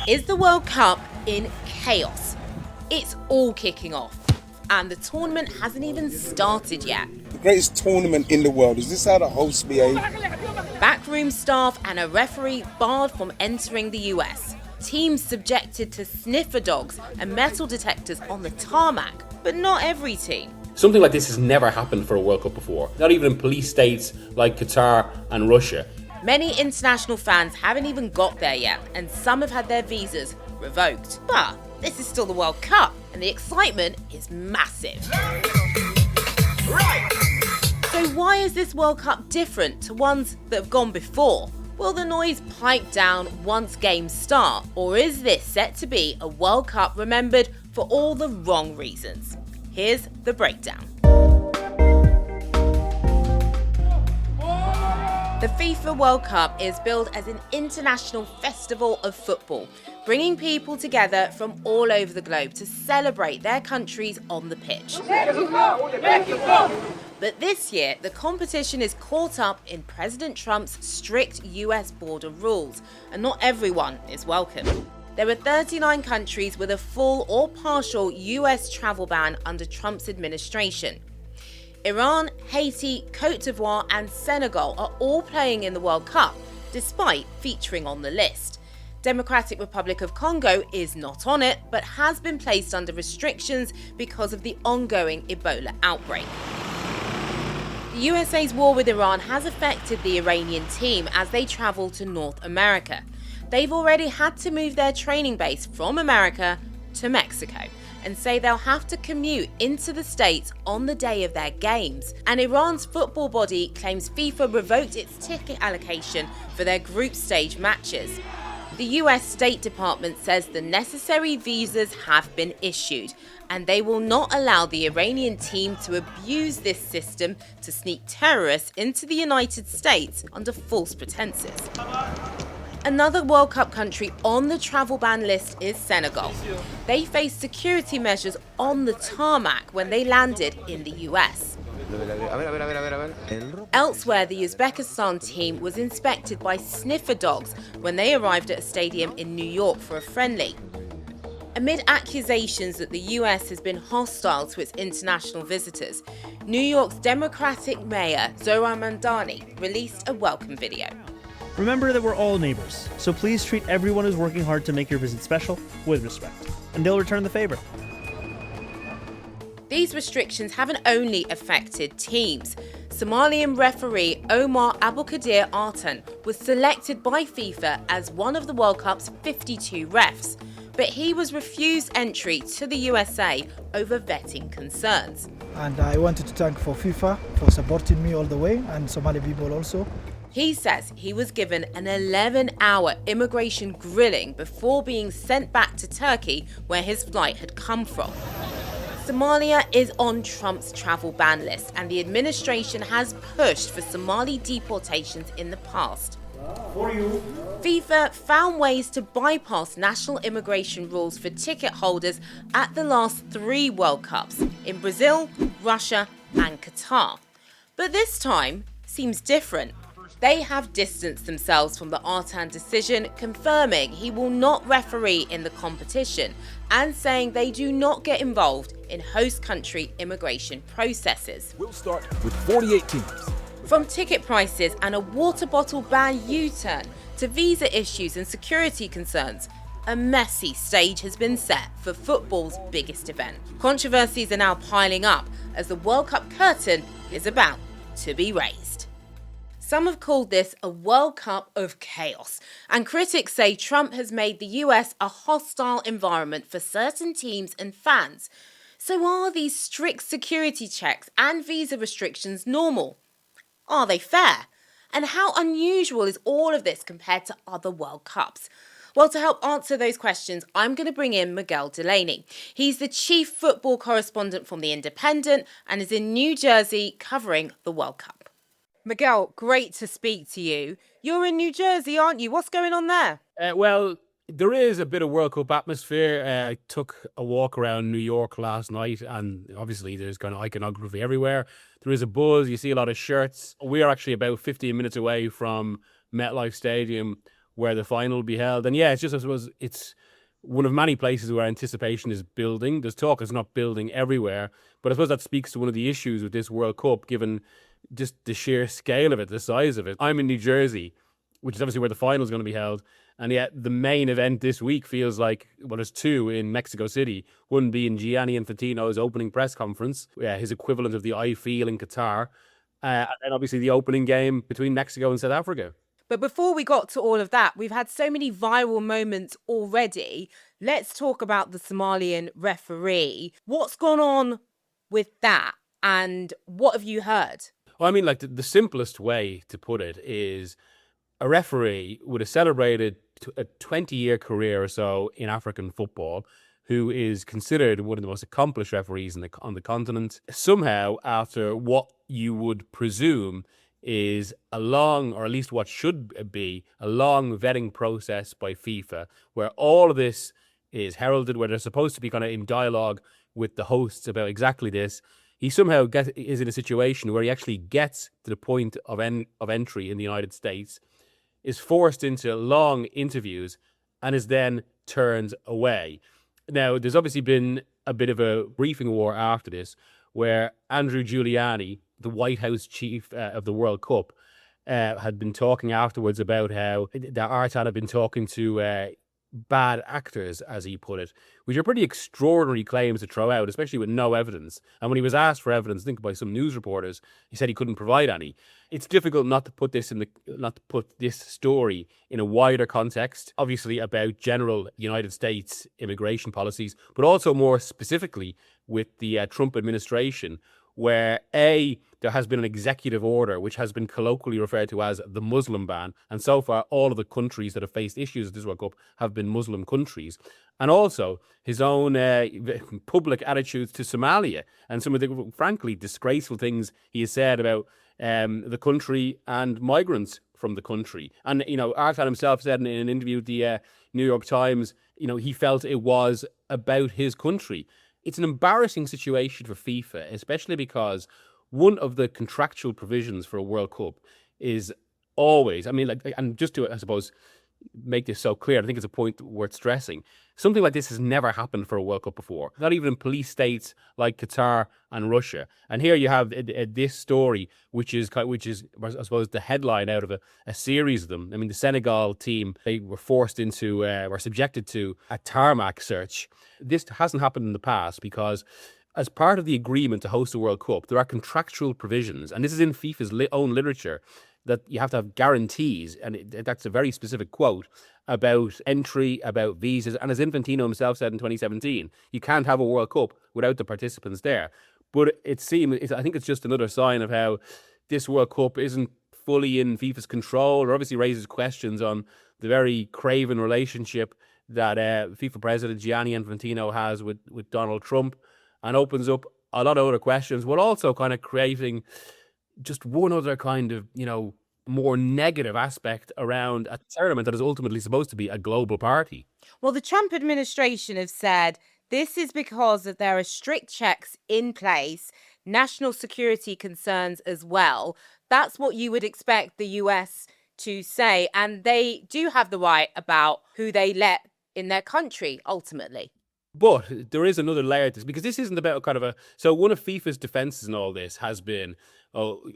Is the World Cup in chaos? It's all kicking off, and the tournament hasn't even started yet. The greatest tournament in the world. Is this how the hosts behave? Backroom staff and a referee barred from entering the US. Teams subjected to sniffer dogs and metal detectors on the tarmac, but not every team. Something like this has never happened for a World Cup before, not even in police states like Qatar and Russia. Many international fans haven't even got there yet, and some have had their visas revoked. But this is still the World Cup, and the excitement is massive. Right. So why is this World Cup different to ones that have gone before? Will the noise pipe down once games start, or is this set to be a World Cup remembered for all the wrong reasons? Here's the breakdown. The FIFA World Cup is billed as an international festival of football, bringing people together from all over the globe to celebrate their countries on the pitch. But this year, the competition is caught up in President Trump's strict US border rules, and not everyone is welcome. There are 39 countries with a full or partial US travel ban under Trump's administration. Iran, Haiti, Côte d'Ivoire and Senegal are all playing in the World Cup, despite featuring on the list. Democratic Republic of Congo is not on it, but has been placed under restrictions because of the ongoing Ebola outbreak. The USA's war with Iran has affected the Iranian team as they travel to North America. They've already had to move their training base from America to Mexico, and say they'll have to commute into the States on the day of their games. And Iran's football body claims FIFA revoked its ticket allocation for their group stage matches. The US State Department says the necessary visas have been issued, and they will not allow the Iranian team to abuse this system to sneak terrorists into the United States under false pretenses. Another World Cup country on the travel ban list is Senegal. They faced security measures on the tarmac when they landed in the US. Elsewhere, the Uzbekistan team was inspected by sniffer dogs when they arrived at a stadium in New York for a friendly. Amid accusations that the US has been hostile to its international visitors, New York's Democratic Mayor Zohran Mamdani released a welcome video. Remember that we're all neighbors, so please treat everyone who's working hard to make your visit special with respect, and they'll return the favor. These restrictions haven't only affected teams. Somalian referee Omar Abdelkadir Artan was selected by FIFA as one of the World Cup's 52 refs, but he was refused entry to the USA over vetting concerns. And I wanted to thank for FIFA for supporting me all the way, and Somali people also. He says he was given an 11-hour immigration grilling before being sent back to Turkey, where his flight had come from. Somalia is on Trump's travel ban list, and the administration has pushed for Somali deportations in the past. FIFA found ways to bypass national immigration rules for ticket holders at the last 3 World Cups in Brazil, Russia and Qatar. But this time seems different. They have distanced themselves from the Artan decision, confirming he will not referee in the competition and saying they do not get involved in host country immigration processes. We'll start with 48 teams. From ticket prices and a water bottle ban U-turn to visa issues and security concerns, a messy stage has been set for football's biggest event. Controversies are now piling up as the World Cup curtain is about to be raised. Some have called this a World Cup of chaos, and critics say Trump has made the US a hostile environment for certain teams and fans. So are these strict security checks and visa restrictions normal? Are they fair? And how unusual is all of this compared to other World Cups? Well, to help answer those questions, I'm going to bring in Miguel Delaney. He's the chief football correspondent from The Independent and is in New Jersey covering the World Cup. Miguel, great to speak to you. You're in New Jersey, aren't you? What's going on there? Well, there is a bit of World Cup atmosphere. I took a walk around New York last night, and obviously there's kind of iconography everywhere. There is a buzz. You see a lot of shirts. We're actually about 15 minutes away from MetLife Stadium, where the final will be held. And yeah, it's just, I suppose, it's one of many places where anticipation is building. There's talk it's not building everywhere, but I suppose that speaks to one of the issues with this World Cup, given just the sheer scale of it, the size of it. I'm in New Jersey, which is obviously where the final is going to be held. And yet the main event this week feels like, well, there's two in Mexico City. One being Gianni Infantino's opening press conference, his equivalent of the I Feel in Qatar. And obviously the opening game between Mexico and South Africa. But before we got to all of that, we've had so many viral moments already. Let's talk about the Somalian referee. What's gone on with that? And what have you heard? Well, I mean, like the simplest way to put it is a referee would have celebrated a 20-year career or so in African football, who is considered one of the most accomplished referees on the continent. Somehow, after what you would presume is a long, or at least what should be, a long vetting process by FIFA, where all of this is heralded, where they're supposed to be kind of in dialogue with the hosts about exactly this, he somehow is in a situation where he actually gets to the point of entry in the United States, is forced into long interviews, and is then turned away. Now, there's obviously been a bit of a briefing war after this, where Andrew Giuliani, the White House chief of the World Cup, had been talking afterwards about how the Artan had been talking to bad actors, as he put it, which are pretty extraordinary claims to throw out, especially with no evidence. And when he was asked for evidence, I think by some news reporters, he said he couldn't provide any. It's difficult not to put this story in a wider context, obviously about general United States immigration policies, but also more specifically with the Trump administration, where there has been an executive order which has been colloquially referred to as the Muslim ban, and so far all of the countries that have faced issues at this World Cup have been Muslim countries, and also his own public attitudes to Somalia and some of the frankly disgraceful things he has said about the country and migrants from the country. And Artan himself said in an interview with the New York Times, he felt it was about his country. It's an embarrassing situation for FIFA, especially because one of the contractual provisions for a World Cup is always, and just to, I suppose, make this so clear, I think it's a point worth stressing. Something like this has never happened for a World Cup before, not even in police states like Qatar and Russia. And here you have this story, which is, I suppose, the headline out of a series of them. I mean, the Senegal team, they were were subjected to a tarmac search. This hasn't happened in the past because as part of the agreement to host the World Cup, there are contractual provisions, and this is in FIFA's own literature, that you have to have guarantees, and that's a very specific quote, about entry, about visas. And as Infantino himself said in 2017, you can't have a World Cup without the participants there. But I think it's just another sign of how this World Cup isn't fully in FIFA's control, or obviously raises questions on the very craven relationship that FIFA president Gianni Infantino has with Donald Trump, and opens up a lot of other questions, but also kind of creating just one other kind of, more negative aspect around a tournament that is ultimately supposed to be a global party. Well, the Trump administration have said this is because there are strict checks in place, national security concerns as well. That's what you would expect the US to say. And they do have the right about who they let in their country, ultimately. But there is another layer to this, because this isn't about so one of FIFA's defenses in all this has been,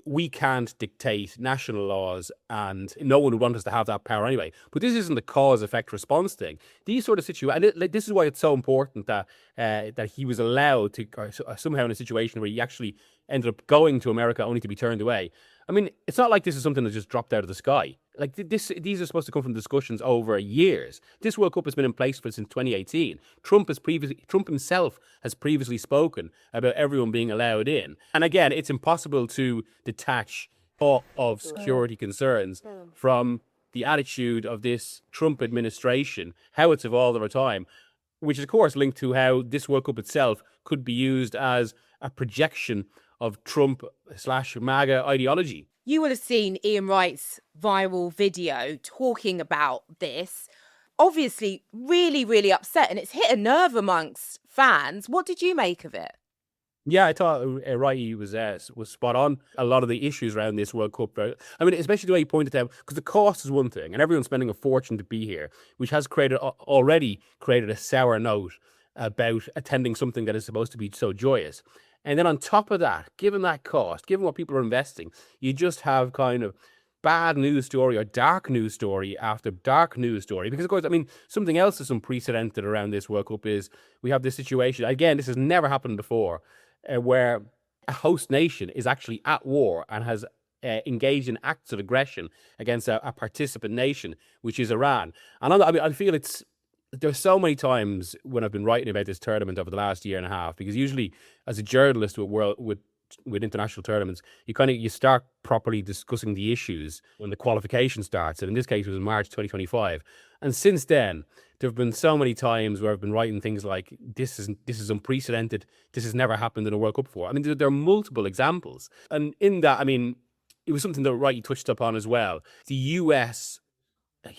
we can't dictate national laws, and no one would want us to have that power anyway. But this isn't the cause-effect response thing. These sort of situations, this is why it's so important that he was allowed to, somehow in a situation where he actually ended up going to America only to be turned away. I mean, it's not like this is something that just dropped out of the sky. Like these are supposed to come from discussions over years. This World Cup has been in place since 2018. Trump himself has previously spoken about everyone being allowed in. And again, it's impossible to detach all of security concerns from the attitude of this Trump administration, how it's evolved over time, which is of course linked to how this World Cup itself could be used as a projection of Trump/MAGA ideology. You will have seen Ian Wright's viral video talking about this. Obviously, really, really upset, and it's hit a nerve amongst fans. What did you make of it? Yeah, I thought Rai was spot on. A lot of the issues around this World Cup, I mean, especially the way he pointed out, because the cost is one thing, and everyone's spending a fortune to be here, which has already created a sour note about attending something that is supposed to be so joyous. And then on top of that, given that cost, given what people are investing, you just have kind of bad news story or dark news story after dark news story. Because, of course, I mean, something else that's unprecedented around this World Cup is we have this situation. Again, this has never happened before, where a host nation is actually at war and has engaged in acts of aggression against a participant nation, which is Iran. And I feel there's so many times when I've been writing about this tournament over the last year and a half, because usually as a journalist with international tournaments, you start properly discussing the issues when the qualification starts. And in this case, it was March 2025. And since then, there have been so many times where I've been writing things like, this is unprecedented. This has never happened in a World Cup before. I mean, there are multiple examples. And in that, I mean, it was something that Wright touched upon as well. The US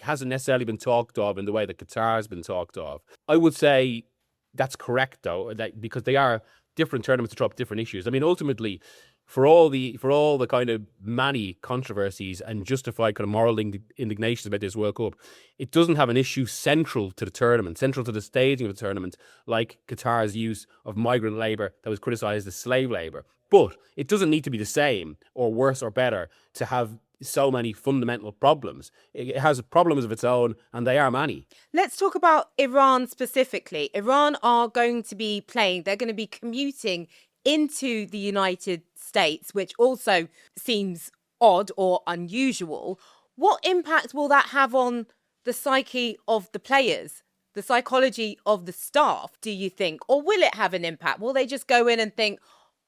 hasn't necessarily been talked of in the way that Qatar has been talked of. I would say that's correct, though, because they are different tournaments to throw up different issues. I mean, ultimately, for all the kind of many controversies and justified kind of moral indignations about this World Cup, it doesn't have an issue central to the tournament, central to the staging of the tournament, like Qatar's use of migrant labour that was criticised as slave labour. But it doesn't need to be the same or worse or better to have so many fundamental problems. It has problems of its own, and they are many. Let's talk about Iran specifically. Iran are going to be playing, they're going to be commuting into the United States, which also seems odd or unusual. What impact will that have on the psyche of the players, the psychology of the staff, do you think? Or will it have an impact? Will they just go in and think,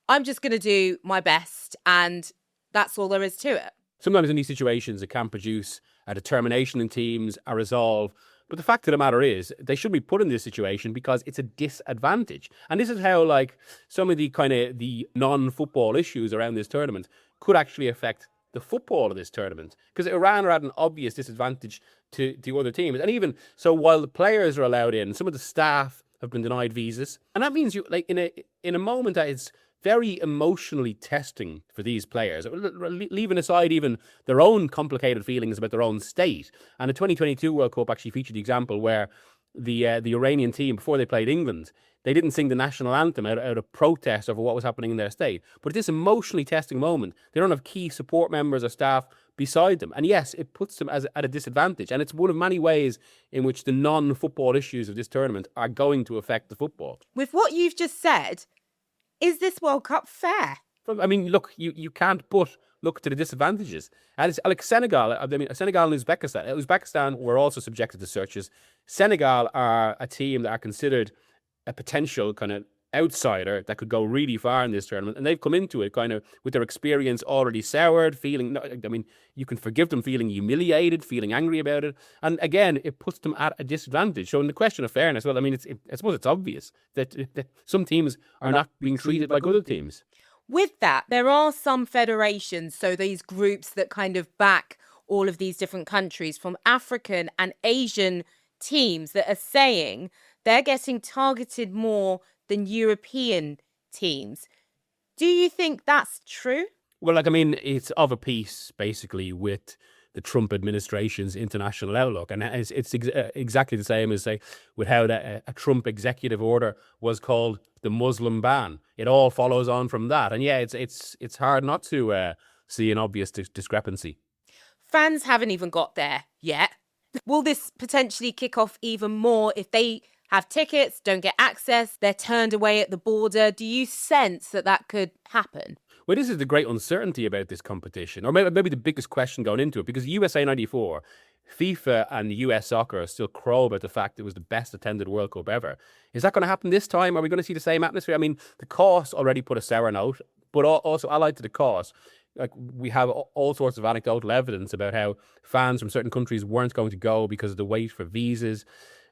I'm just going to do my best and that's all there is to it? Sometimes in these situations, it can produce a determination in teams, a resolve. But the fact of the matter is, they shouldn't be put in this situation because it's a disadvantage. And this is how, like, some of the kind of the non-football issues around this tournament could actually affect the football of this tournament. Because Iran are at an obvious disadvantage to other teams. And even so, while the players are allowed in, some of the staff have been denied visas. And that means you, like, in a moment that is very emotionally testing for these players, leaving aside even their own complicated feelings about their own state. And the 2022 World Cup actually featured the example where the Iranian team, before they played England, they didn't sing the national anthem out of protest over what was happening in their state. But at this emotionally testing moment, they don't have key support members or staff beside them. And yes, it puts them at a disadvantage. And it's one of many ways in which the non-football issues of this tournament are going to affect the football. With what you've just said, is this World Cup fair? I mean, look, you can't but look to the disadvantages. And it's like Senegal. I mean, Senegal and Uzbekistan. Uzbekistan were also subjected to searches. Senegal are a team that are considered a potential kind of outsider that could go really far in this tournament, and they've come into it kind of with their experience already soured, feeling, I mean, you can forgive them feeling humiliated, feeling angry about it, and again, it puts them at a disadvantage. So in the question of fairness, well, I mean, I suppose it's obvious that some teams are not being treated like other teams. With that, there are some federations, so these groups that kind of back all of these different countries, from African and Asian teams, that are saying they're getting targeted more than European teams. Do you think that's true? Well, like, I mean, it's of a piece, basically, with the Trump administration's international outlook. And it's exactly the same as, say, with how a Trump executive order was called the Muslim ban. It all follows on from that. And yeah, it's hard not to see an obvious discrepancy. Fans haven't even got there yet. Will this potentially kick off even more if they have tickets, don't get access, they're turned away at the border? Do you sense that could happen? Well, this is the great uncertainty about this competition, or maybe the biggest question going into it, because USA 94, FIFA and US Soccer still crow about the fact it was the best attended World Cup ever. Is that going to happen this time? Are we going to see the same atmosphere? I mean, the cost already put a sour note, but also allied to the cost, like, we have all sorts of anecdotal evidence about how fans from certain countries weren't going to go because of the wait for visas.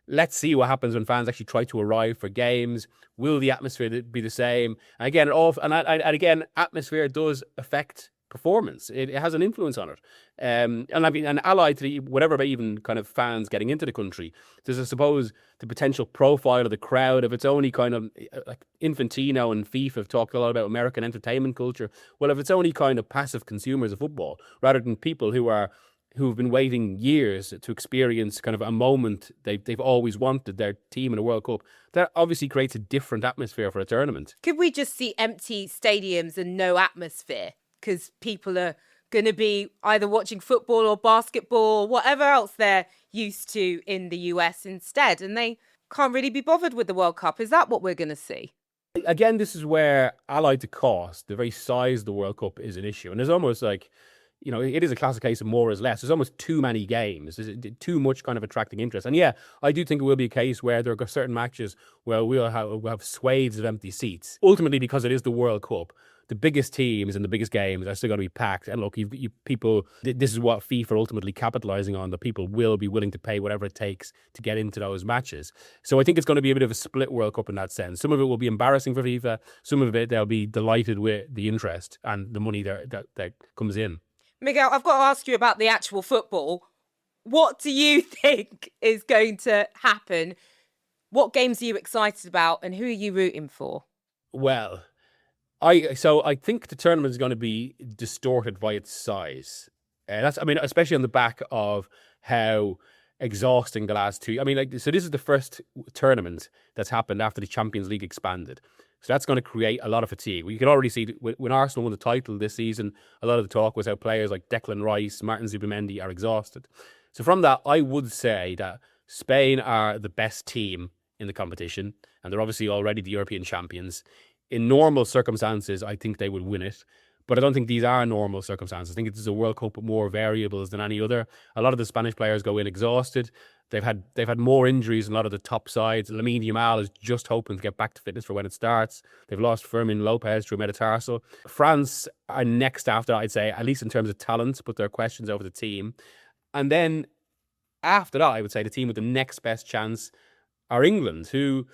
Let's see what happens when fans actually try to arrive for games. Will the atmosphere be the same? And again, again, atmosphere does affect performance. It has an influence on it. And I mean, and allied to whatever even kind of fans getting into the country, there's, I suppose, the potential profile of the crowd. If it's only kind of like Infantino and FIFA have talked a lot about American entertainment culture. Well, if it's only kind of passive consumers of football, rather than people who've been waiting years to experience kind of a moment they've always wanted, their team in a World Cup, that obviously creates a different atmosphere for a tournament. Could we just see empty stadiums and no atmosphere? Because people are going to be either watching football or basketball, whatever else they're used to in the US instead, and they can't really be bothered with the World Cup. Is that what we're going to see? Again, this is where, allied to cost, the very size of the World Cup is an issue. And there's almost like, it is a classic case of more is less. There's almost too many games. There's too much kind of attracting interest. And yeah, I do think it will be a case where there are certain matches where we'll have swathes of empty seats. Ultimately, because it is the World Cup, the biggest teams and the biggest games are still going to be packed. And look, people, this is what FIFA are ultimately capitalising on, that people will be willing to pay whatever it takes to get into those matches. So I think it's going to be a bit of a split World Cup in that sense. Some of it will be embarrassing for FIFA. Some of it, they'll be delighted with the interest and the money that comes in. Miguel, I've got to ask you about the actual football. What do you think is going to happen? What games are you excited about and who are you rooting for? Well, I think the tournament is going to be distorted by its size. Especially on the back of how exhausting the last two. So this is the first tournament that's happened after the Champions League expanded. So that's going to create a lot of fatigue. You can already see when Arsenal won the title this season, a lot of the talk was how players like Declan Rice, Martin Zubimendi are exhausted. So from that, I would say that Spain are the best team in the competition, and they're obviously already the European champions. In normal circumstances, I think they would win it. But I don't think these are normal circumstances. I think this is a World Cup with more variables than any other. A lot of the Spanish players go in exhausted. They've had more injuries than a lot of the top sides. Lamine Yamal is just hoping to get back to fitness for when it starts. They've lost Fermin Lopez through metatarsal. France are next after, I'd say, at least in terms of talent, but there are questions over the team. And then after that, I would say the team with the next best chance are England, who...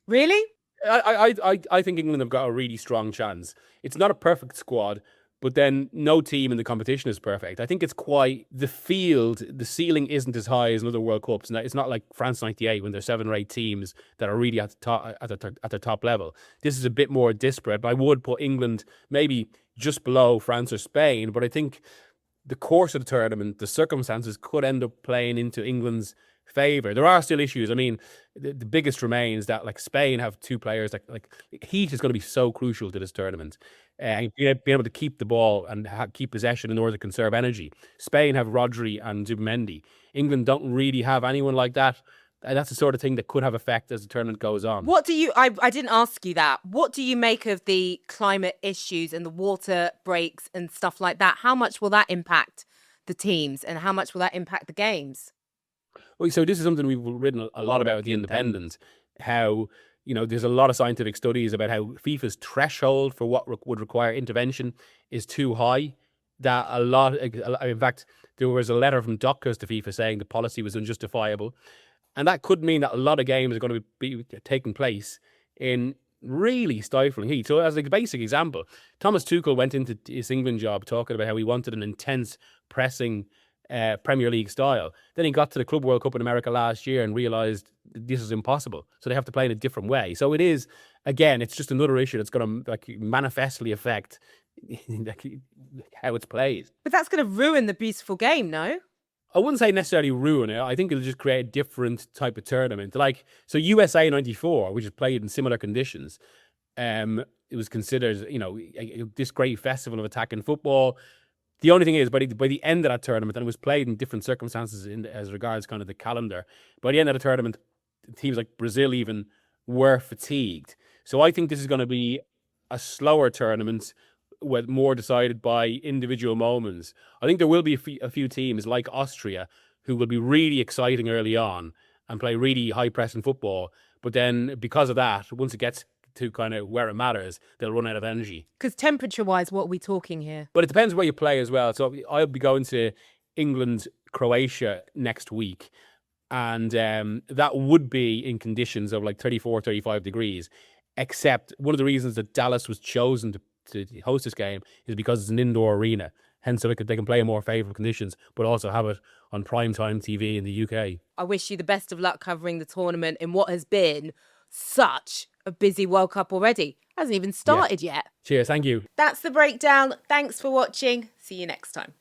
Really? I think England have got a really strong chance. It's not a perfect squad, but then no team in the competition is perfect. I think it's quite the field. The ceiling isn't as high as in other World Cups. And it's not like France '98 when there's 7 or 8 teams that are really at the top level. This is a bit more disparate. But I would put England maybe just below France or Spain. But I think the course of the tournament, the circumstances could end up playing into England's favour. There are still issues. I mean, the biggest remains that like Spain have 2 players that like heat is going to be so crucial to this tournament. And being able to keep the ball and keep possession in order to conserve energy. Spain have Rodri and Zubimendi. England don't really have anyone like that. And that's the sort of thing that could have effect as the tournament goes on. What do you... I didn't ask you that. What do you make of the climate issues and the water breaks and stuff like that? How much will that impact the teams and how much will that impact the games? Well, so this is something we've written a lot about at The Independent, how... there's a lot of scientific studies about how FIFA's threshold for what would require intervention is too high. In fact, there was a letter from doctors to FIFA saying the policy was unjustifiable. And that could mean that a lot of games are going to be taking place in really stifling heat. So as a basic example, Thomas Tuchel went into his England job talking about how he wanted an intense pressing Premier League style. Then he got to the Club World Cup in America last year and realised this is impossible. So they have to play in a different way. So it is, again, it's just another issue that's going to manifestly affect how it's played. But that's going to ruin the beautiful game, no? I wouldn't say necessarily ruin it. I think it'll just create a different type of tournament. So USA 94, which is played in similar conditions, it was considered, this great festival of attacking football. The only thing is, by the end of that tournament, and it was played in different circumstances as regards kind of the calendar, by the end of the tournament, teams like Brazil even were fatigued. So I think this is going to be a slower tournament with more decided by individual moments. I think there will be a few teams like Austria who will be really exciting early on and play really high-pressing football. But then because of that, once it gets to kind of where it matters, they'll run out of energy. Because temperature-wise, what are we talking here? But it depends where you play as well. So I'll be going to England, Croatia next week. And that would be in conditions of like 34, 35 degrees. Except one of the reasons that Dallas was chosen to host this game is because it's an indoor arena. Hence, they can play in more favourable conditions, but also have it on primetime TV in the UK. I wish you the best of luck covering the tournament in what has been such a busy World Cup already. Hasn't even started yet. Cheers, thank you. That's the breakdown. Thanks for watching. See you next time.